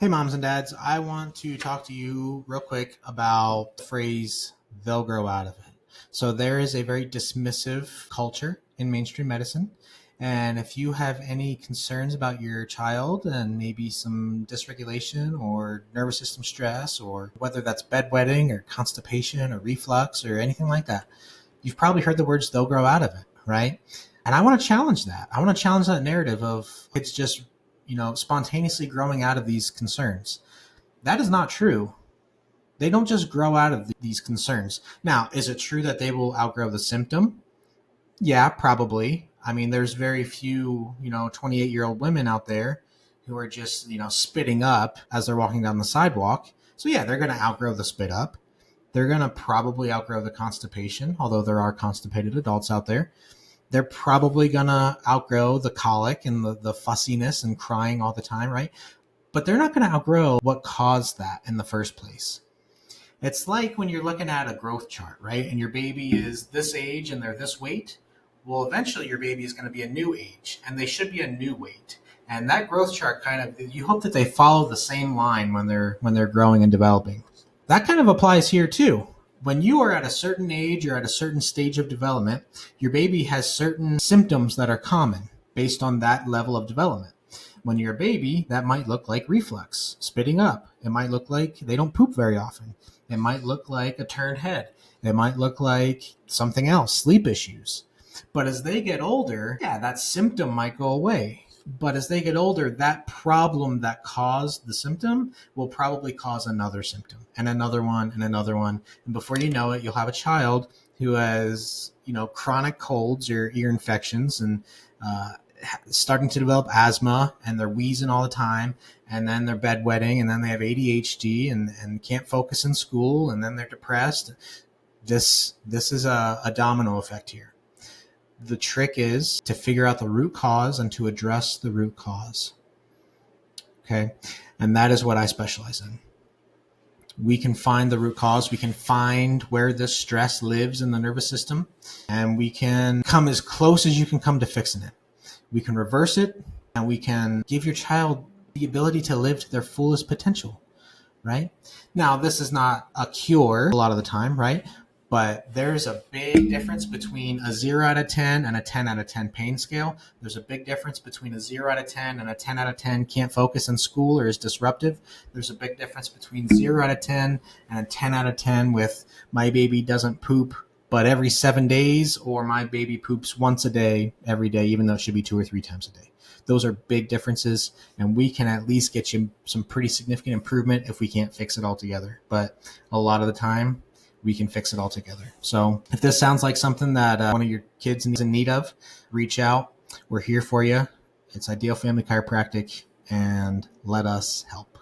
Hey, moms and dads, I want to talk to you real quick about the phrase, they'll grow out of it. So, there is a very dismissive culture in mainstream medicine. And if you have any concerns about your child and maybe some dysregulation or nervous system stress, or whether that's bedwetting or constipation or reflux or anything like that, you've probably heard the words, they'll grow out of it, right? And I want to challenge that. I want to challenge that narrative of it's just spontaneously growing out of these concerns. That is not true. They don't just grow out of these concerns. Now, is it true that they will outgrow the symptom? Yeah, probably. I mean, there's very few, 28-year-old women out there who are just, spitting up as they're walking down the sidewalk. So, yeah, they're going to outgrow the spit up. They're going to probably outgrow the constipation, although there are constipated adults out there. They're probably going to outgrow the colic and the fussiness and crying all the time, right? But they're not going to outgrow what caused that in the first place. It's like when you're looking at a growth chart, right? And your baby is this age and they're this weight. Well, eventually your baby is going to be a new age and they should be a new weight. And that growth chart you hope that they follow the same line when they're growing and developing. That kind of applies here too. When you are at a certain age or at a certain stage of development, your baby has certain symptoms that are common based on that level of development. When you're a baby, that might look like reflux, spitting up. It might look like they don't poop very often. It might look like a turned head. It might look like something else, sleep issues. But as they get older, yeah, that symptom might go away. But as they get older, that problem that caused the symptom will probably cause another symptom and another one and another one. And before you know it, you'll have a child who has, chronic colds or ear infections and starting to develop asthma, and they're wheezing all the time, and then they're bedwetting, and then they have ADHD and can't focus in school, and then they're depressed. This is a domino effect here. The trick is to figure out the root cause and to address the root cause. Okay. And that is what I specialize in. We can find the root cause. We can find where this stress lives in the nervous system, and we can come as close as you can come to fixing it. We can reverse it, and we can give your child the ability to live to their fullest potential, right? Now, this is not a cure a lot of the time, right? But there's a big difference between a 0 out of 10 and a 10 out of 10 pain scale. There's a big difference between a 0 out of 10 and a 10 out of 10 can't focus in school or is disruptive. There's a big difference between 0 out of 10 and a 10 out of 10 with my baby doesn't poop but every 7 days, or my baby poops once a day, every day, even though it should be 2 or 3 times a day. Those are big differences, and we can at least get you some pretty significant improvement if we can't fix it all together. But a lot of the time, we can fix it all together. So if this sounds like something that one of your kids is in need of, reach out. We're here for you. It's Ideal Family Chiropractic, and let us help.